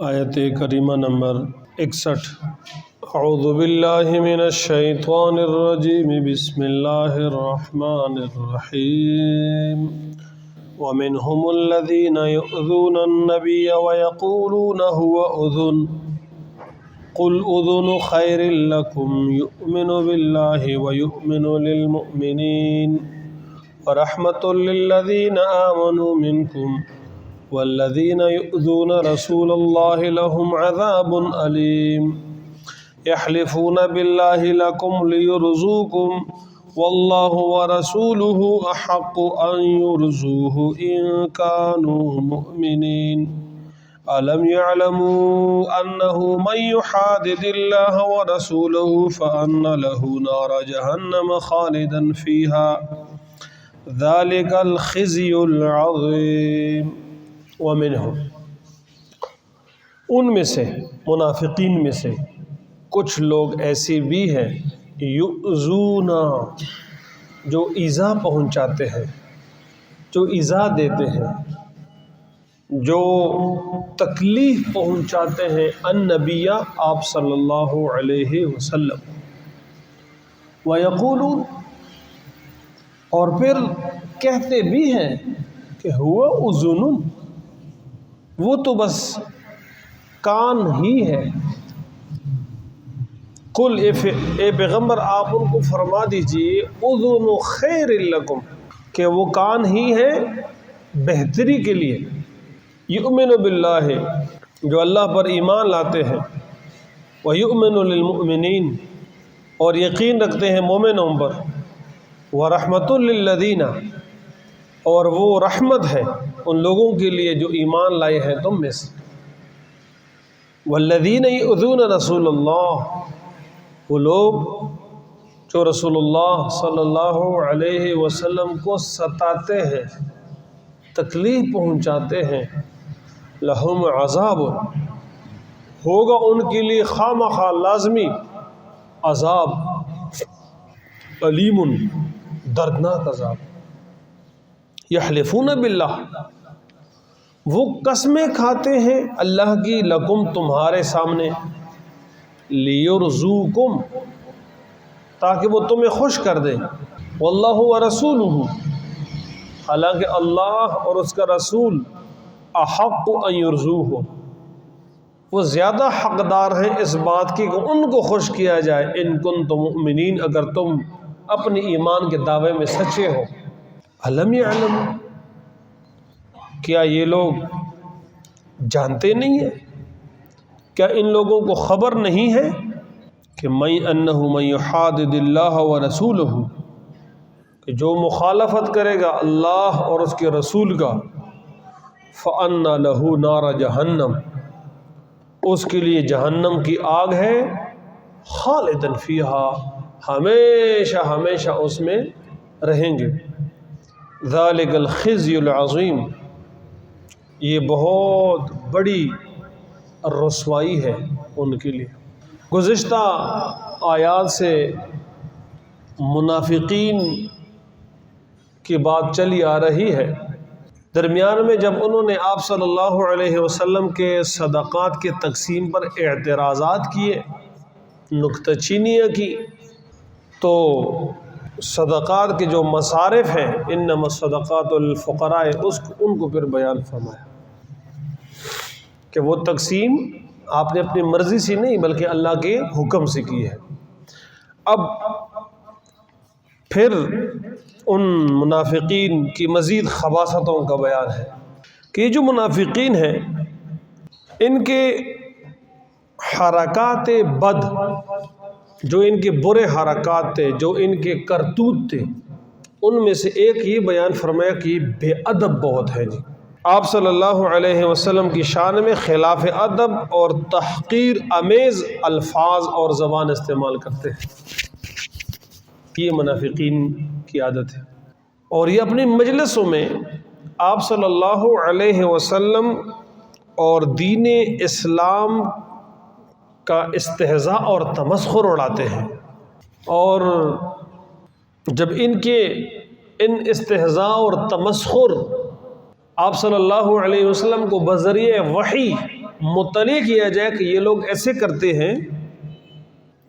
آیت کریمہ نمبر 61۔ اعوذ باللہ من الشیطان الرجیم، بسم اللہ الرحمن الرحیم۔ ومنهم الذین یؤذون النبی ویقولون هو اذن قل اذن خیر لکم یؤمن باللہ ویؤمن للمؤمنین ورحمۃ للذین آمنوا منکم والذین یؤذون رسول اللہ لهم عذاب علیم یحلفون باللہ لکم لیرضوکم واللہ ورسولہ احق ان یرضوہ ان کانوا مؤمنین ألم يعلموا أنه من يحادد الله ورسوله فأن له نار جهنم خالدا فيها ذلك الخزي العظيم۔ ومنهم، ان میں سے منافقین میں سے کچھ لوگ ایسے بھی ہیں یؤذون، جو ایذا پہنچاتے ہیں، جو ایذا دیتے ہیں، جو تکلیف پہنچاتے ہیں النبی، آپ صلی اللہ علیہ وسلم، ویقولون، اور پھر کہتے بھی ہیں کہ ہوا اذن، وہ تو بس کان ہی ہے۔ قل، اے پیغمبر آپ ان کو فرما دیجئے، اذن خیر لکم، کہ وہ کان ہی ہے بہتری کے لیے، یؤمن باللہ، جو اللہ پر ایمان لاتے ہیں، ویؤمن للمؤمنین، اور یقین رکھتے ہیں مومنوں پر، ورحمۃ للذین، اور وہ رحمت ہے ان لوگوں کے لیے جو ایمان لائے ہیں تم میں سے، والذین یؤذون رسول اللہ، وہ لوگ جو رسول اللہ صلی اللہ علیہ وسلم کو ستاتے ہیں، تکلیف پہنچاتے ہیں، لہم عذاب، ہوگا ان کے لیے خامخواہ لازمی عذاب، علیم، دردناک عذاب۔ یحلفون باللہ، وہ قسمیں کھاتے ہیں اللہ کی، لکم، تمہارے سامنے، لیرضوکم، تاکہ وہ تمہیں خوش کر دے، واللہ ورسولہ، حالانکہ اللہ اور اس کا رسول احق ان یرضوہ، وہ زیادہ حقدار ہیں اس بات کی کہ ان کو خوش کیا جائے، ان کنتم مؤمنین، اگر تم اپنی ایمان کے دعوے میں سچے ہو۔ الم یعلم، کیا یہ لوگ جانتے نہیں ہیں، کیا ان لوگوں کو خبر نہیں ہے کہ انہ من یحادد اللہ ورسولہ، کہ جو مخالفت کرے گا اللہ اور اس کے رسول کا، فَأَنَّ لَهُ نَارَ جہنم، اس کے لیے جہنم کی آگ ہے، خالداً فیہا، ہمیشہ ہمیشہ اس میں رہیں گے، ذَلِكَ الْخِزْيُ الْعَظِيمُ، یہ بہت بڑی رسوائی ہے ان کے لیے۔ گزشتہ آیات سے منافقین کی بات چلی آ رہی ہے، درمیان میں جب انہوں نے آپ صلی اللہ علیہ وسلم کے صدقات کے تقسیم پر اعتراضات کیے، نکتہ چینیاں کی، تو صدقات کے جو مصارف ہیں، انما الصدقات للفقراء، ان کو پھر بیان فرمایا کہ وہ تقسیم آپ نے اپنی مرضی سے نہیں بلکہ اللہ کے حکم سے کی ہے۔ اب پھر ان منافقین کی مزید خباثتوں کا بیان ہے کہ یہ جو منافقین ہیں، ان کے حرکات بد، جو ان کے برے حرکات تھے، جو ان کے کرتوت تھے، ان میں سے ایک یہ بیان فرمایا کہ یہ بے ادب بہت ہے۔ آپ صلی اللہ علیہ وسلم کی شان میں خلاف ادب اور تحقیر آمیز الفاظ اور زبان استعمال کرتے ہیں، یہ منافقین کی عادت ہے، اور یہ اپنی مجلسوں میں آپ صلی اللہ علیہ وسلم اور دین اسلام کا استہزاء اور تمسخر اڑاتے ہیں، اور جب ان استہزاء اور تمسخر آپ صلی اللہ علیہ وسلم کو بذریعہ وحی مطلع کیا جائے کہ یہ لوگ ایسے کرتے ہیں،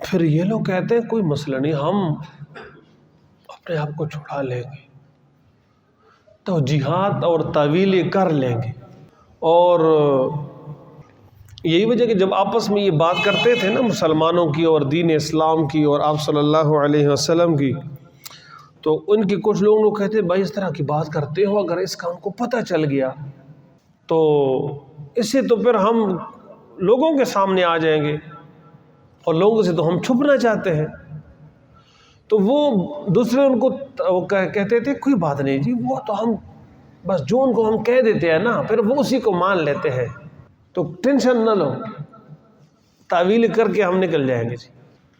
پھر یہ لوگ کہتے ہیں کوئی مسئلہ نہیں، ہم اپنے آپ کو چھڑا لیں گے، توجیہات اور تعویلیں کر لیں گے۔ اور یہی وجہ کہ جب آپس میں یہ بات کرتے تھے نا مسلمانوں کی اور دین اسلام کی اور آپ صلی اللہ علیہ وسلم کی، تو ان کے کچھ لوگ کہتے ہیں بھائی اس طرح کی بات کرتے ہو، اگر اس کا ہم کو پتہ چل گیا تو اس سے تو پھر ہم لوگوں کے سامنے آ جائیں گے، اور لوگوں سے تو ہم چھپنا چاہتے ہیں۔ تو وہ دوسرے ان کو کہتے تھے کوئی بات نہیں جی، وہ تو ہم بس جو ان کو ہم کہہ دیتے ہیں نا، پھر وہ اسی کو مان لیتے ہیں، تو ٹینشن نہ لو، تعویل کر کے ہم نکل جائیں گے جی۔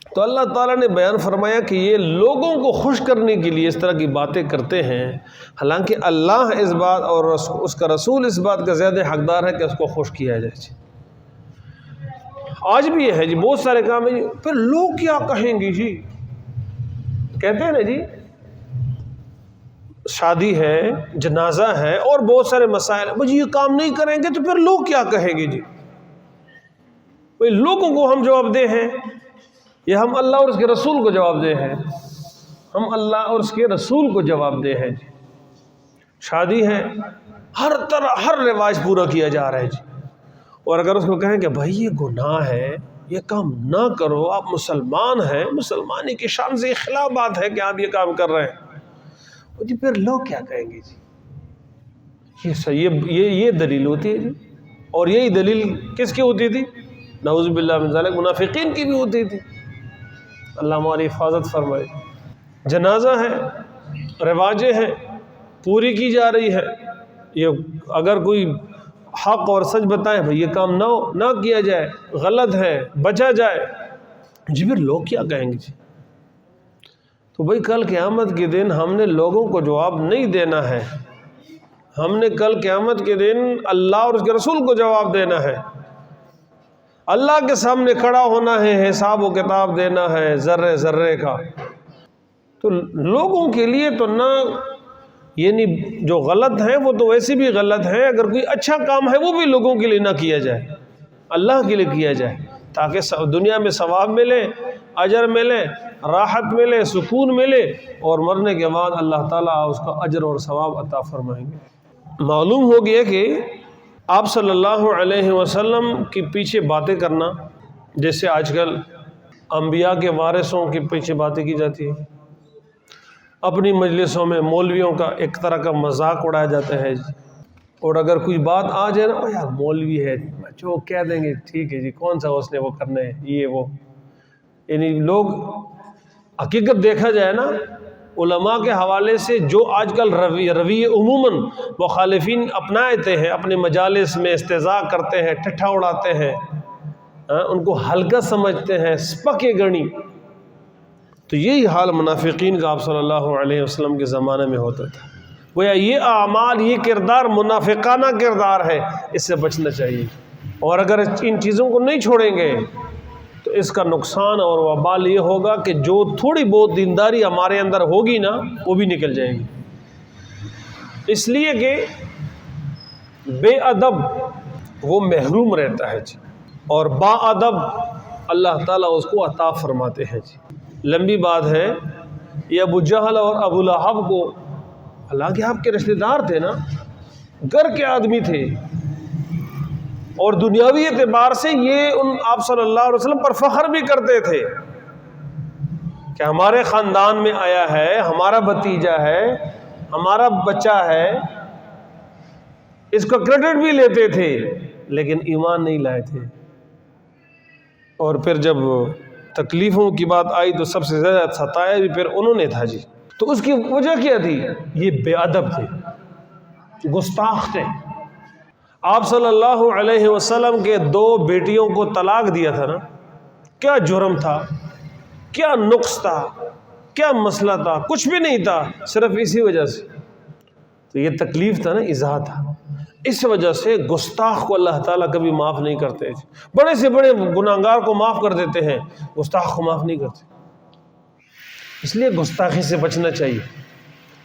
تو اللہ تعالیٰ نے بیان فرمایا کہ یہ لوگوں کو خوش کرنے کے لیے اس طرح کی باتیں کرتے ہیں، حالانکہ اللہ اس بات اور اس کا رسول اس بات کا زیادہ حقدار ہے کہ اس کو خوش کیا جائے جی۔ آج بھی یہ ہے جی، بہت سارے کام ہیں جی، پھر لوگ کیا کہیں گے جی، کہتے ہیں نا جی، شادی ہے، جنازہ ہے اور بہت سارے مسائل ہیں، مجھے یہ کام نہیں کریں گے تو پھر لوگ کیا کہیں گے جی۔ بھئی لوگوں کو ہم جواب دے ہیں یا ہم اللہ اور اس کے رسول کو جواب دے ہیں؟ ہم اللہ اور اس کے رسول کو جواب دے ہیں جی۔ شادی ہے، ہر طرح ہر رواج پورا کیا جا رہا ہے جی، اور اگر اس کو کہیں کہ بھائی یہ گناہ ہے، یہ کام نہ کرو، آپ مسلمان ہیں، مسلمانی کی شان سے خلاف بات ہے کہ آپ یہ کام کر رہے ہیں، جی پھر لوگ کیا کہیں گے جی؟ یہ دلیل ہوتی ہے جی، اور یہی دلیل کس کی ہوتی تھی؟ نعوذ باللہ من ذالک منافقین کی بھی ہوتی تھی۔ اللہ ہماری حفاظت فرمائے۔ جنازہ ہے، رواجیں ہیں، پوری کی جا رہی ہے، یہ اگر کوئی حق اور سچ بتائیں بھئی یہ کام نہ کیا جائے، غلط ہے، بچا جائے، جی پھر لوگ کیا کہیں گے جی؟ تو بھئی کل قیامت کے دن ہم نے لوگوں کو جواب نہیں دینا ہے، ہم نے کل قیامت کے دن اللہ اور اس کے رسول کو جواب دینا ہے، اللہ کے سامنے کھڑا ہونا ہے، حساب و کتاب دینا ہے ذرے ذرے کا۔ تو لوگوں کے لیے تو نہ، یعنی جو غلط ہیں وہ تو ویسے بھی غلط ہیں، اگر کوئی اچھا کام ہے وہ بھی لوگوں کے لیے نہ کیا جائے، اللہ کے لیے کیا جائے، تاکہ دنیا میں ثواب ملے، اجر ملے، راحت ملے، سکون ملے، اور مرنے کے بعد اللہ تعالیٰ اس کا اجر اور ثواب عطا فرمائیں گے۔ معلوم ہو گیا کہ آپ صلی اللہ علیہ وسلم کے پیچھے باتیں کرنا، جیسے آج کل انبیاء کے وارثوں کے پیچھے باتیں کی جاتی ہیں، اپنی مجلسوں میں مولویوں کا ایک طرح کا مذاق اڑایا جاتا ہے جی، اور اگر کوئی بات آ جائے نا، یار مولوی ہے جو کہہ دیں گے ٹھیک ہے جی، کون سا اس نے وہ کرنا ہے یہ وہ، یعنی لوگ حقیقت دیکھا جائے نا علماء کے حوالے سے جو آج کل رویے عموماً مخالفین اپناتے ہیں، اپنے مجالس میں استہزاء کرتے ہیں، ٹھٹھا اڑاتے ہیں، ان کو ہلکا سمجھتے ہیں، سپکے گنی، تو یہی حال منافقین کا آپ صلی اللہ علیہ وسلم کے زمانے میں ہوتا تھا۔ گویا یہ اعمال، یہ کردار منافقانہ کردار ہے، اس سے بچنا چاہیے، اور اگر ان چیزوں کو نہیں چھوڑیں گے تو اس کا نقصان اور وبال یہ ہوگا کہ جو تھوڑی بہت دینداری ہمارے اندر ہوگی نا وہ بھی نکل جائے گی، اس لیے کہ بے ادب وہ محروم رہتا ہے جی، اور با ادب اللہ تعالیٰ اس کو عطا فرماتے ہیں جی۔ لمبی بات ہے، یہ ابو جہل اور ابو لہب کو، حالانکہ آپ کے رشتہ دار تھے نا، گھر کے آدمی تھے، اور دنیاوی اعتبار سے یہ آپ صلی اللہ علیہ وسلم پر فخر بھی کرتے تھے کہ ہمارے خاندان میں آیا ہے، ہمارا بھتیجا ہے، ہمارا بچہ ہے، اس کا کریڈٹ بھی لیتے تھے، لیکن ایمان نہیں لائے تھے، اور پھر جب تکلیفوں کی بات آئی تو سب سے زیادہ ستایا بھی پھر انہوں نے تھا جی۔ تو اس کی وجہ کیا تھی؟ یہ بے ادب تھے، گستاخ تھے۔ آپ صلی اللہ علیہ وسلم کے 2 بیٹیوں کو طلاق دیا تھا نا، کیا جرم تھا، کیا نقص تھا، کیا مسئلہ تھا؟ کچھ بھی نہیں تھا، صرف اسی وجہ سے تو یہ تکلیف تھا نا، ایذا تھا، اس وجہ سے گستاخ کو اللہ تعالیٰ کبھی معاف نہیں کرتے، بڑے سے بڑے گناہگار کو معاف کر دیتے ہیں، گستاخ کو معاف نہیں کرتے، اس لیے گستاخی سے بچنا چاہیے،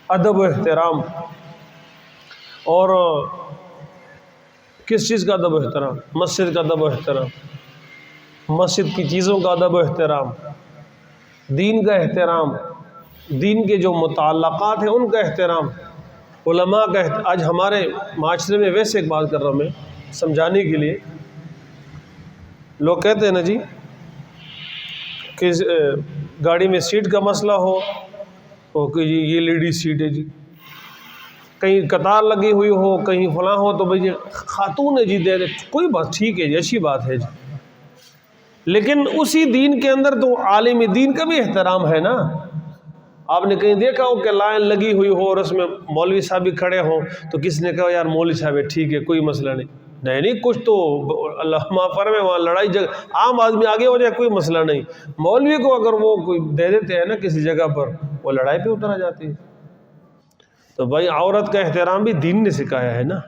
ادب و احترام۔ اور کس چیز کا ادب و احترام؟ مسجد کا ادب و احترام، مسجد کی چیزوں کا ادب و احترام، دین کا احترام، دین کے جو متعلقات ہیں ان کا احترام، علماء کا آج ہمارے معاشرے میں ویسے ایک بات کر رہا ہوں میں سمجھانے کے لیے، لوگ کہتے ہیں نا جی کہ گاڑی میں سیٹ کا مسئلہ ہو کہ جی یہ لیڈیز سیٹ ہے جی، کہیں قطار لگی ہوئی ہو، کہیں فلاں ہو تو بھائی خاتون ہے جی دے دے، کوئی بات ٹھیک ہے جی، اچھی بات ہے جی، لیکن اسی دین کے اندر تو عالم دین کا بھی احترام ہے نا۔ آپ نے کہیں دیکھا ہو کہ لائن لگی ہوئی ہو اور اس میں مولوی صاحب بھی کھڑے ہوں تو کس نے کہا یار مولوی صاحب ہے ٹھیک ہے کوئی مسئلہ نہیں، کچھ تو اللہ معاف فرمائے وہاں لڑائی عام آدمی آگے ہو جائے کوئی مسئلہ نہیں، مولوی کو اگر وہ کوئی دے دیتے ہیں نا کسی جگہ پر وہ لڑائی پہ اتر جاتی ہے۔ تو بھائی عورت کا احترام بھی دین نے سکھایا ہے نا،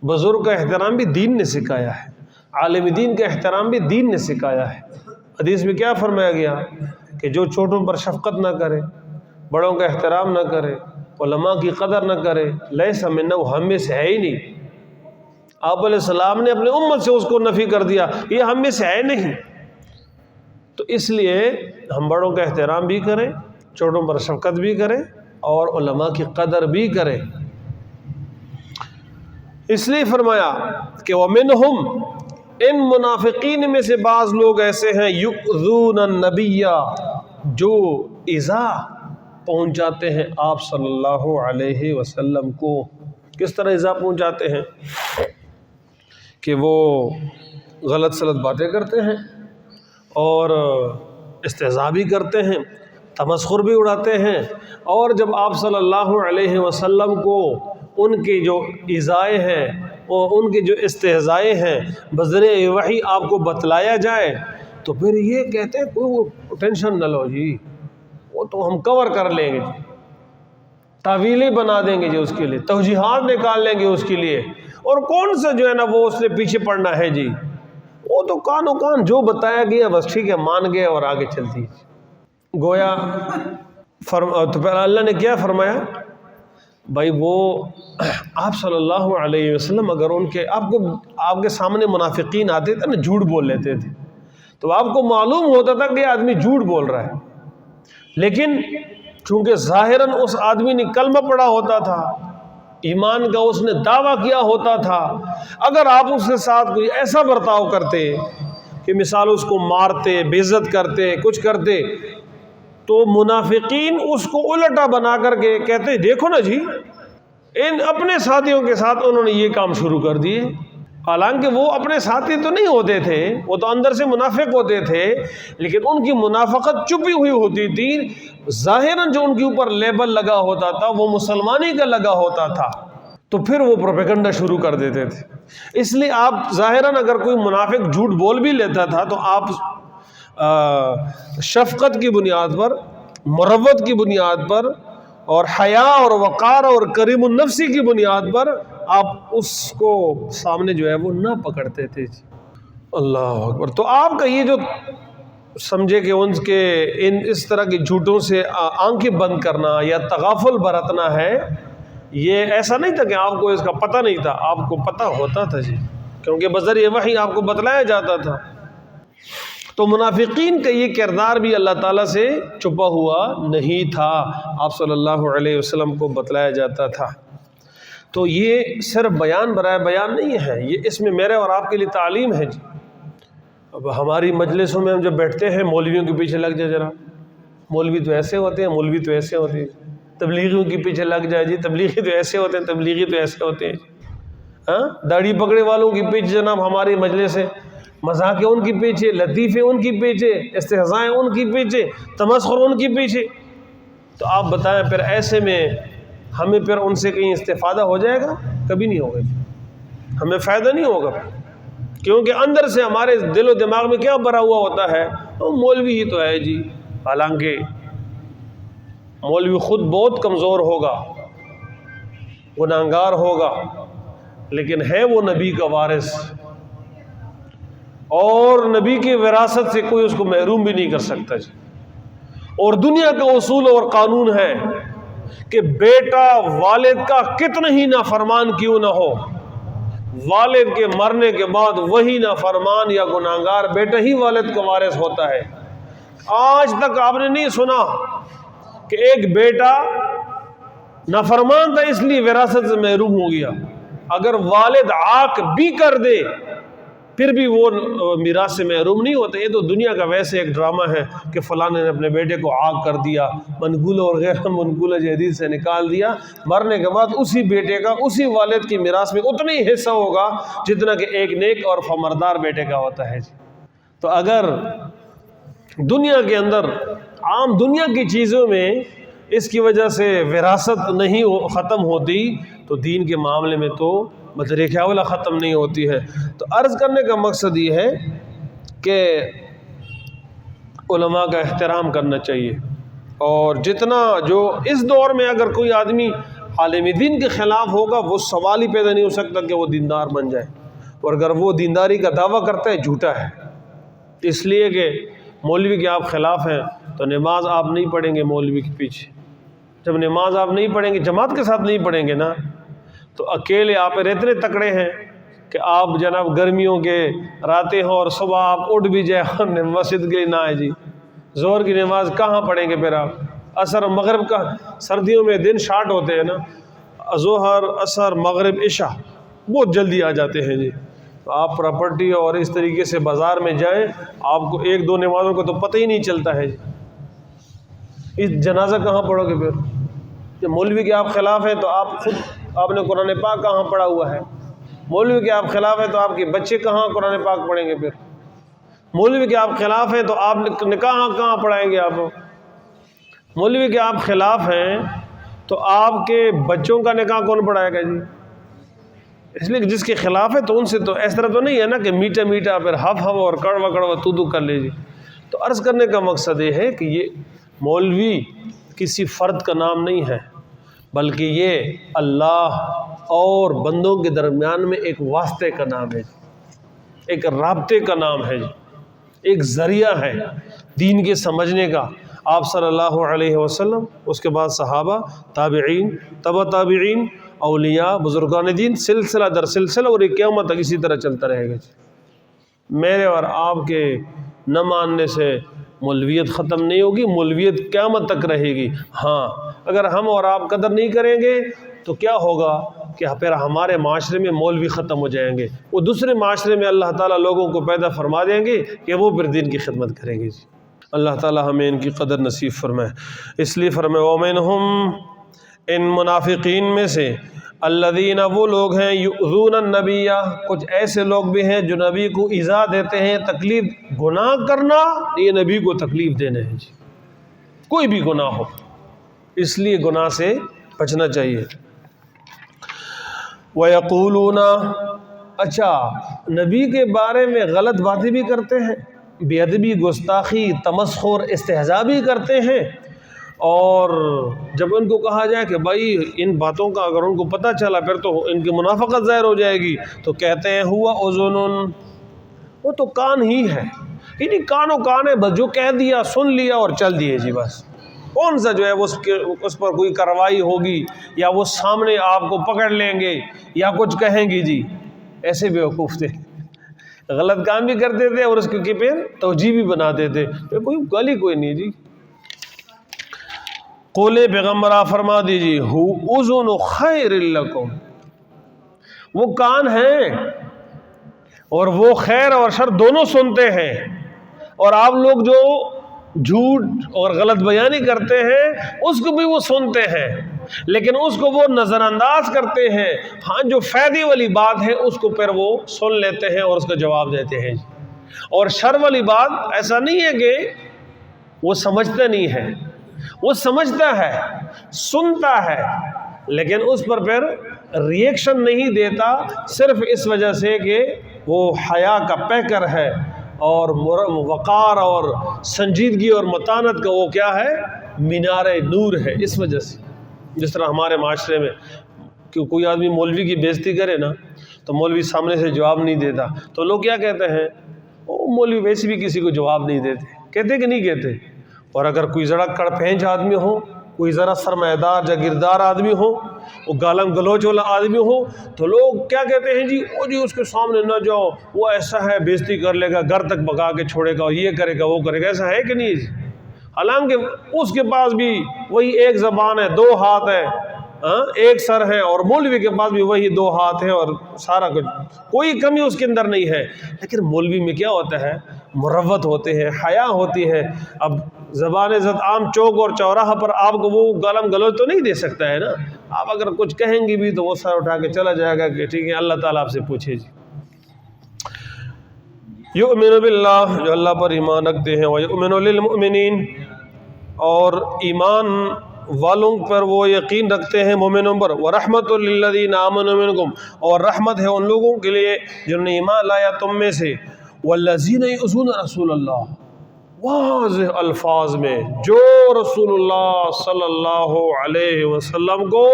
بزرگ کا احترام بھی دین نے سکھایا ہے، عالم دین کا احترام بھی دین نے سکھایا ہے۔ حدیث میں کیا فرمایا گیا کہ جو چھوٹوں پر شفقت نہ کرے، بڑوں کا احترام نہ کرے، علماء کی قدر نہ کرے، لیس منا، وہ ہم میں سے ہے ہی نہیں۔ آپ علیہ السلام نے اپنے امت سے اس کو نفی کر دیا، یہ ہم میں سے ہے نہیں۔ تو اس لیے ہم بڑوں کا احترام بھی کریں، چھوٹوں پر شفقت بھی کریں اور علماء کی قدر بھی کریں۔ اس لیے فرمایا کہ وَمِنْهُمْ، ان منافقین میں سے بعض لوگ ایسے ہیں یؤذون النبی، جو ایذا پہنچاتے ہیں آپ صلی اللہ علیہ وسلم کو۔ کس طرح ایذا پہنچاتے ہیں؟ کہ وہ غلط سلط باتیں کرتے ہیں اور استہزاء بھی کرتے ہیں، تمسخر بھی اڑاتے ہیں، اور جب آپ صلی اللہ علیہ وسلم کو ان کے جو ایذائے ہیں اور ان کے جو استہزائے ہیں بذریعہ وحی آپ کو بتلایا جائے تو پھر یہ کہتے ہیں کوئی ٹینشن نہ لو جی، وہ تو ہم کور کر لیں گے جی، تعویلیں بنا دیں گے جی، اس کے لیے توجیحات نکال لیں گے اس کے لیے، اور کون سا جو ہے نا وہ اس نے پیچھے پڑنا ہے جی، وہ تو کانوں کان جو بتایا گیا بس ٹھیک ہے مان گئے اور آگے چلتی ہے۔ گویا تو پھر اللہ نے کیا فرمایا بھائی وہ آپ صلی اللہ علیہ وسلم اگر ان کے آپ کے سامنے منافقین آتے تھے نا جھوٹ بول لیتے تھے تو آپ کو معلوم ہوتا تھا کہ یہ آدمی جھوٹ بول رہا ہے، لیکن چونکہ ظاہراً اس آدمی نے کلمہ پڑھا ہوتا تھا، ایمان کا اس نے دعویٰ کیا ہوتا تھا، اگر آپ اس کے ساتھ کوئی ایسا برتاؤ کرتے کہ مثال اس کو مارتے، بے عزت کرتے، کچھ کرتے، تو منافقین اس کو الٹا بنا کر کے کہتے دیکھو نا جی ان اپنے ساتھیوں کے ساتھ انہوں نے یہ کام شروع کر دیے، حالانکہ وہ اپنے ساتھی تو نہیں ہوتے تھے، وہ تو اندر سے منافق ہوتے تھے، لیکن ان کی منافقت چھپی ہوئی ہوتی تھی، ظاہراً جو ان کے اوپر لیبل لگا ہوتا تھا وہ مسلمانی کا لگا ہوتا تھا، تو پھر وہ پروپیگنڈا شروع کر دیتے تھے۔ اس لیے آپ ظاہراً اگر کوئی منافق جھوٹ بول بھی لیتا تھا تو آپ شفقت کی بنیاد پر، مروت کی بنیاد پر اور حیا اور وقار اور کریم النفسی کی بنیاد پر آپ اس کو سامنے جو ہے وہ نہ پکڑتے تھے۔ اللہ اکبر۔ تو آپ کا یہ جو سمجھے کہ ان کے اس طرح کی جھوٹوں سے آنکھیں بند کرنا یا تغافل برتنا ہے، یہ ایسا نہیں تھا کہ آپ کو اس کا پتہ نہیں تھا، آپ کو پتہ ہوتا تھا جی، کیونکہ بذریعہ وحی آپ کو بتلایا جاتا تھا۔ تو منافقین کا یہ کردار بھی اللہ تعالیٰ سے چھپا ہوا نہیں تھا، آپ صلی اللہ علیہ وسلم کو بتلایا جاتا تھا۔ تو یہ صرف بیان برائے بیان نہیں ہے، یہ اس میں میرے اور آپ کے لیے تعلیم ہے جی۔ اب ہماری مجلسوں میں ہم جب بیٹھتے ہیں مولویوں کے پیچھے لگ جائے ذرا، مولوی تو ایسے ہوتے ہیں، مولوی تو ایسے ہوتے ہیں، تبلیغیوں کے پیچھے لگ جائے جی، تبلیغی تو ایسے ہوتے ہیں، تبلیغی تو ایسے ہوتے ہیں، ہاں داڑھی پکڑے والوں کے پیچھے جناب ہماری مجلس ہے، مذاق ان کی پیچھے، لطیفے ان کی پیچھے، استہزائیں ان کی پیچھے، تمسخر ان کی پیچھے۔ تو آپ بتائیں پھر ایسے میں ہمیں پھر ان سے کہیں استفادہ ہو جائے گا؟ کبھی نہیں ہوگا، ہمیں فائدہ نہیں ہوگا، کیونکہ اندر سے ہمارے دل و دماغ میں کیا بھرا ہوا ہوتا ہے، مولوی ہی تو ہے جی، حالانکہ مولوی خود بہت کمزور ہوگا، گناہگار ہوگا، لیکن ہے وہ نبی کا وارث، اور نبی کی وراثت سے کوئی اس کو محروم بھی نہیں کر سکتا جی۔ اور دنیا کا اصول اور قانون ہے کہ بیٹا والد کا کتنا ہی نافرمان کیوں نہ ہو، والد کے مرنے کے بعد وہی نافرمان یا گناہگار بیٹا ہی والد کا وارث ہوتا ہے۔ آج تک آپ نے نہیں سنا کہ ایک بیٹا نافرمان تھا اس لیے وراثت سے محروم ہو گیا۔ اگر والد عاق بھی کر دے پھر بھی وہ میراث سے محروم نہیں ہوتے۔ یہ تو دنیا کا ویسے ایک ڈرامہ ہے کہ فلاں نے اپنے بیٹے کو عاق کر دیا، منقول اور غیر منقول حدیث سے نکال دیا، مرنے کے بعد اسی بیٹے کا اسی والد کی میراث میں اتنا ہی حصہ ہوگا جتنا کہ ایک نیک اور فرماندار بیٹے کا ہوتا ہے۔ تو اگر دنیا کے اندر عام دنیا کی چیزوں میں اس کی وجہ سے وراثت نہیں ختم ہوتی تو دین کے معاملے میں تو مدرکہ ختم نہیں ہوتی ہے۔ تو عرض کرنے کا مقصد یہ ہے کہ علماء کا احترام کرنا چاہیے، اور جتنا جو اس دور میں اگر کوئی آدمی عالم دین کے خلاف ہوگا وہ سوال ہی پیدا نہیں ہو سکتا کہ وہ دیندار بن جائے، اور اگر وہ دینداری کا دعویٰ کرتا ہے جھوٹا ہے۔ اس لیے کہ مولوی کے آپ خلاف ہیں تو نماز آپ نہیں پڑھیں گے مولوی کے پیچھے، جب نماز آپ نہیں پڑھیں گے جماعت کے ساتھ نہیں پڑھیں گے نا، تو اکیلے آپ اتنے تکڑے ہیں کہ آپ جناب گرمیوں کے راتیں ہوں اور صبح آپ اٹھ بھی جائیں اور مسجد کے لیے نہ آئے جی، ظہر کی نماز کہاں پڑھیں گے پھر آپ؟ عصر مغرب کا سردیوں میں دن شارٹ ہوتے ہیں نا، ظہر عصر مغرب عشاء بہت جلدی آ جاتے ہیں جی۔ تو آپ پراپرٹی اور اس طریقے سے بازار میں جائیں آپ کو ایک دو نمازوں کو تو پتہ ہی نہیں چلتا ہے جی۔ اس جنازہ کہاں پڑھو گے پھر؟ جب مولوی کے آپ خلاف ہیں تو آپ خود آپ نے قرآن پاک کہاں پڑھا ہوا ہے؟ مولوی کے آپ خلاف ہیں تو آپ کے بچے کہاں قرآن پاک پڑھیں گے پھر؟ مولوی کے آپ خلاف ہیں تو آپ نکاح کہاں پڑھائیں گے آپ؟ مولوی کے آپ خلاف ہیں تو آپ کے بچوں کا نکاح کون پڑھائے گا جی؟ اس لیے کہ جس کے خلاف ہے تو ان سے تو اس طرح تو نہیں ہے نا کہ میٹھا میٹھا پھر ہف اور کڑوا کڑوا تو کر لے جی۔ تو عرض کرنے کا مقصد یہ ہے کہ یہ مولوی کسی فرد کا نام نہیں ہے، بلکہ یہ اللہ اور بندوں کے درمیان میں ایک واسطے کا نام ہے، ایک رابطے کا نام ہے، ایک ذریعہ ہے دین کے سمجھنے کا۔ آپ صلی اللہ علیہ وسلم، اس کے بعد صحابہ، تابعین، تبع تابعین، اولیاء، بزرگان دین، سلسلہ در سلسلہ، اور یہ قیامت تک اسی طرح چلتا رہے گا جی۔ میرے اور آپ کے نہ ماننے سے مولویت ختم نہیں ہوگی، مولویت قیامت تک رہے گی۔ ہاں اگر ہم اور آپ قدر نہیں کریں گے تو کیا ہوگا کہ پھر ہمارے معاشرے میں مولوی ختم ہو جائیں گے، وہ دوسرے معاشرے میں اللہ تعالیٰ لوگوں کو پیدا فرما دیں گے کہ وہ پھر دین کی خدمت کریں گے جی۔ اللہ تعالیٰ ہمیں ان کی قدر نصیب فرمائے۔ اس لیے فرمائے وَمِنْهُمْ، ان منافقین میں سے، الذین، وہ لوگ ہیں، یؤذون النبی، کچھ ایسے لوگ بھی ہیں جو نبی کو ایذا دیتے ہیں، تکلیف، گناہ کرنا یہ نبی کو تکلیف دینا ہے جی، کوئی بھی گناہ ہو، اس لیے گناہ سے بچنا چاہیے۔ وَيَقُولُونَ، اچھا نبی کے بارے میں غلط باتیں بھی کرتے ہیں، بے ادبی، گستاخی، تمسخر، استہزاء بھی کرتے ہیں، اور جب ان کو کہا جائے کہ بھائی ان باتوں کا اگر ان کو پتہ چلا پھر تو ان کی منافقت ظاہر ہو جائے گی، تو کہتے ہیں ہوا اذن، وہ تو کان ہی ہے، یعنی کان و کان ہے، بس جو کہہ دیا سن لیا اور چل دیے جی، بس کون سا جو ہے اس پر کوئی کارروائی ہوگی یا وہ سامنے آپ کو پکڑ لیں گے یا کچھ کہیں گی جی۔ ایسے بیوقوف تھے، غلط کام بھی کرتے تھے اور اس کے پھر توجیہ بھی بناتے تھے، پھر کوئی گالی کوئی نہیں جی۔ قول پیغمبر آپ فرما دیجیے ہو اذن خیر لکم، وہ کان ہیں اور وہ خیر اور شر دونوں سنتے ہیں، اور آپ لوگ جو جھوٹ اور غلط بیانی کرتے ہیں اس کو بھی وہ سنتے ہیں، لیکن اس کو وہ نظر انداز کرتے ہیں، ہاں جو فائدے والی بات ہے اس کو پھر وہ سن لیتے ہیں اور اس کا جواب دیتے ہیں، اور شر والی بات ایسا نہیں ہے کہ وہ سمجھتا نہیں ہے، وہ سمجھتا ہے، سنتا ہے، لیکن اس پر پھر ریئیکشن نہیں دیتا، صرف اس وجہ سے کہ وہ حیا کا پیکر ہے اور وقار اور سنجیدگی اور متانت کا وہ کیا ہے، مینار نور ہے، اس وجہ سے۔ جس طرح ہمارے معاشرے میں کہ کوئی آدمی مولوی کی بےزتی کرے نا تو مولوی سامنے سے جواب نہیں دیتا، تو لوگ کیا کہتے ہیں، وہ مولوی ویسے بھی کسی کو جواب نہیں دیتے، کہتے کہ نہیں کہتے؟ اور اگر کوئی ذرا کڑ پھینچ آدمی ہو کوئی ذرا سرمایہ جاگیردار آدمی ہو، وہ گالم گلوچ والا آدمی ہو، تو لوگ کیا کہتے ہیں جی وہ جی اس کے سامنے نہ جاؤ، وہ ایسا ہے بےزتی کر لے گا، گھر تک بھگا کے چھوڑے گا، یہ کرے گا وہ کرے گا. ایسا ہے کہ نہیں جی؟ حالانکہ اس کے پاس بھی وہی ایک زبان ہے، دو ہاتھ ہے، ایک سر ہے، اور مولوی کے پاس بھی وہی دو ہاتھ ہیں اور سارا کچھ، کوئی کمی اس کے اندر نہیں ہے. لیکن مولوی میں کیا ہوتا ہے؟ مروت ہوتے ہیں، حیا ہوتی ہے. اب زبان زد عام چوک اور چوراہا پر آپ کو وہ گالم گلوچ تو نہیں دے سکتا ہے نا. آپ اگر کچھ کہیں گی بھی تو وہ سر اٹھا کے چلا جائے گا کہ ٹھیک ہے اللہ تعالیٰ آپ سے پوچھے. جی یؤمن باللہ، جو اللہ پر ایمان رکھتے ہیں، ویؤمن للمؤمنین، اور ایمان والوں پر وہ یقین رکھتے ہیں مومنوں پر، ورحمت للذین آمنوا منکم، اور رحمت ہے ان لوگوں کے لیے جنہوں نے ایمان لایا تم میں سے، والذین یؤذون رسول اللہ، واضح الفاظ میں جو رسول اللہ صلی اللہ علیہ وسلم کو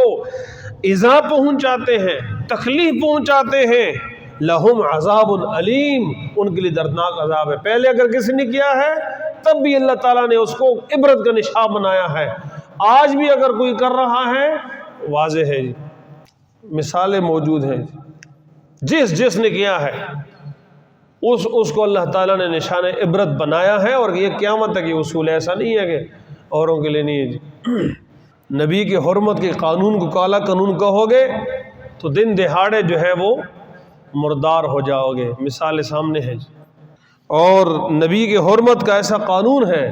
ایذا پہنچاتے ہیں، تکلیف پہنچاتے ہیں، لہم عذاب علیم، ان کے لیے دردناک عذاب ہے. پہلے اگر کسی نے کیا ہے تب بھی اللہ تعالیٰ نے اس کو عبرت کا نشان بنایا ہے، آج بھی اگر کوئی کر رہا ہے واضح ہے. مثالیں موجود ہیں، جس نے کیا ہے اس کو اللہ تعالیٰ نے نشان عبرت بنایا ہے. اور یہ قیامت تک یہ اصول ہے، ایسا نہیں ہے کہ اوروں کے لیے نہیں ہے. جی نبی کی حرمت کے قانون کو کالا قانون کہو گے تو دن دہاڑے جو ہے وہ مردار ہو جاؤ گے. مثال سامنے ہے. جی اور نبی کی حرمت کا ایسا قانون ہے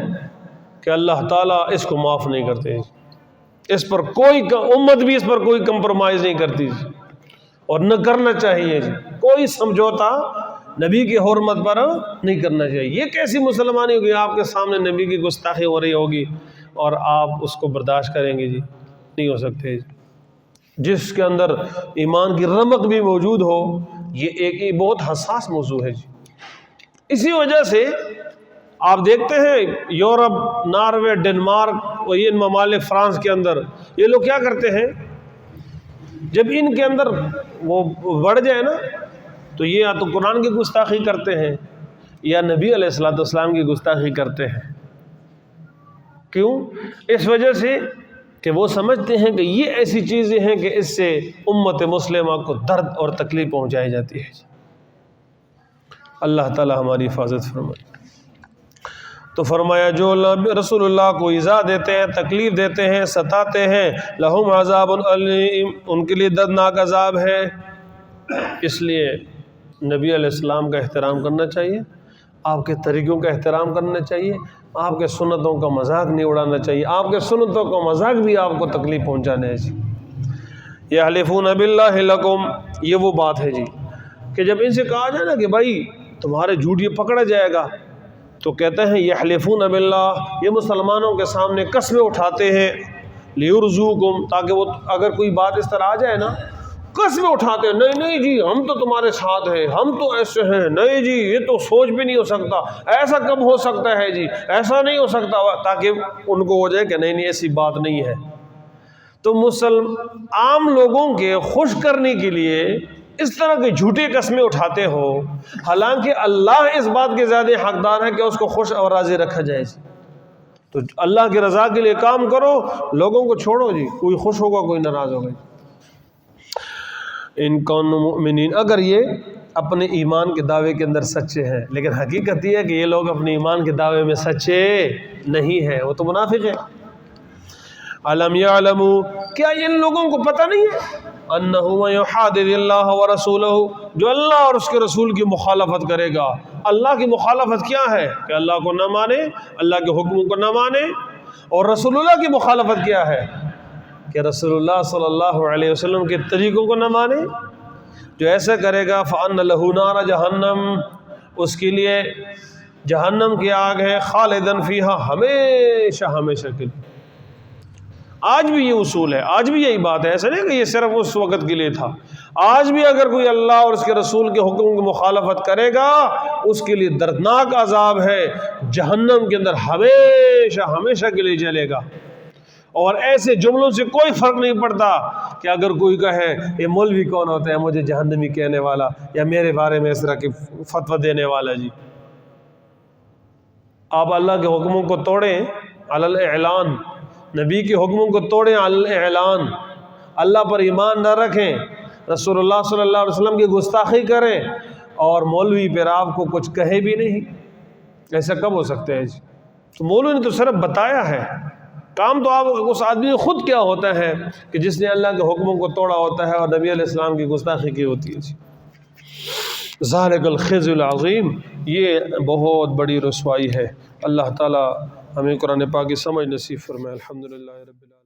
کہ اللہ تعالیٰ اس کو معاف نہیں کرتے. اس پر کوئی امت بھی اس پر کوئی کمپرومائز نہیں کرتی اور نہ کرنا چاہیے. جی کوئی سمجھوتا نبی کی حرمت پر نہیں کرنا چاہیے. یہ کیسی مسلمانی ہوگی؟ آپ کے سامنے نبی کی گستاخی ہو رہی ہوگی اور آپ اس کو برداشت کریں گے؟ جی نہیں ہو سکتے. جس کے اندر ایمان کی رمق بھی موجود ہو، یہ ایک بہت حساس موضوع ہے. جی اسی وجہ سے آپ دیکھتے ہیں یورپ، ناروے، ڈنمارک اور یہ ممالک، فرانس کے اندر یہ لوگ کیا کرتے ہیں، جب ان کے اندر وہ بڑھ جائے نا تو یہ یا تو قرآن کی گستاخی کرتے ہیں یا نبی علیہ الصلوۃ والسلام کی گستاخی کرتے ہیں. کیوں؟ اس وجہ سے کہ وہ سمجھتے ہیں کہ یہ ایسی چیزیں ہیں کہ اس سے امت مسلمہ کو درد اور تکلیف پہنچائی جاتی ہے. اللہ تعالی ہماری حفاظت فرمائے. تو فرمایا جو رسول اللہ کو ایذا دیتے ہیں، تکلیف دیتے ہیں، ستاتے ہیں، لہم عذاب علیم، ان کے لیے دردناک عذاب ہے. اس لیے نبی علیہ السلام کا احترام کرنا چاہیے، آپ کے طریقوں کا احترام کرنا چاہیے، آپ کے سنتوں کا مذاق نہیں اڑانا چاہیے. آپ کے سنتوں کا مذاق بھی آپ کو تکلیف پہنچانا ہے. جی یحلفون باللہ لکم، یہ وہ بات ہے جی کہ جب ان سے کہا جائے نا کہ بھائی تمہارے جھوٹ یہ پکڑا جائے گا، تو کہتے ہیں یحلفون باللہ، یہ مسلمانوں کے سامنے قسمیں اٹھاتے ہیں، لیرزوکم، تاکہ وہ اگر کوئی بات اس طرح آ جائے نا قسمیں اٹھاتے ہیں، نہیں نہیں جی ہم تو تمہارے ساتھ ہیں، ہم تو ایسے ہیں، نہیں جی یہ تو سوچ بھی نہیں ہو سکتا، ایسا کب ہو سکتا ہے جی، ایسا نہیں ہو سکتا، تاکہ ان کو ہو جائے کہ نہیں نہیں ایسی بات نہیں ہے. تو عام لوگوں کے خوش کرنے کے لیے اس طرح کے جھوٹے قسمیں اٹھاتے ہو، حالانکہ اللہ اس بات کے زیادہ حقدار ہے کہ اس کو خوش اور راضی رکھا جائے. تو اللہ کی رضا کے لیے کام کرو، لوگوں کو چھوڑو. جی کوئی خوش ہوگا کوئی ناراض ہوگا. ان کانوا مؤمنین، اگر یہ اپنے ایمان کے دعوے کے اندر سچے ہیں، لیکن حقیقت یہ ہے کہ یہ لوگ اپنے ایمان کے دعوے میں سچے نہیں ہیں، وہ تو منافق ہیں. علم یعلموا، کیا ان لوگوں کو پتہ نہیں ہے انہ من یحادد اللہ ورسولہ، جو اللہ اور اس کے رسول کی مخالفت کرے گا. اللہ کی مخالفت کیا ہے؟ کہ اللہ کو نہ مانے، اللہ کے حکموں کو نہ مانے. اور رسول اللہ کی مخالفت کیا ہے؟ کہ رسول اللہ صلی اللہ علیہ وسلم کے طریقوں کو نہ مانے. جو ایسا کرے گا فَأَنَّ لَهُ نَارَ جہنم، اس کے لیے جہنم کی آگ ہے، خالداً فیہا، ہمیشہ ہمیشہ کے لیے. آج بھی یہ اصول ہے، آج بھی یہی بات ہے. ایسا نہیں کہ یہ صرف اس وقت کے لیے تھا. آج بھی اگر کوئی اللہ اور اس کے رسول کے حکم کی مخالفت کرے گا اس کے لیے دردناک عذاب ہے، جہنم کے اندر ہمیشہ ہمیشہ کے لیے جلے گا. اور ایسے جملوں سے کوئی فرق نہیں پڑتا کہ اگر کوئی کہے یہ مولوی کون ہوتا ہے مجھے جہنمی کہنے والا یا میرے بارے میں اس طرح کی فتویٰ دینے والا. جی آپ اللہ کے حکموں کو توڑیں علی الاعلان، نبی کے حکموں کو توڑیں، اعلان، اللہ پر ایمان نہ رکھیں، رسول اللہ صلی اللہ علیہ وسلم کی گستاخی کریں، اور مولوی پھر آپ کو کچھ کہے بھی نہیں، ایسا کب ہو سکتا ہے جی؟ تو مولوی نے تو صرف بتایا ہے، کام تو آپ اس آدمی خود کیا ہوتا ہے کہ جس نے اللہ کے حکموں کو توڑا ہوتا ہے اور نبی علیہ السلام کی گستاخی کی ہوتی ہے جی۔ ذالک الخزی العظیم، یہ بہت بڑی رسوائی ہے۔ اللہ تعالی ہمیں قرآن پاک کی سمجھ نصیب فرمائے۔ الحمدللہ رب العالمین۔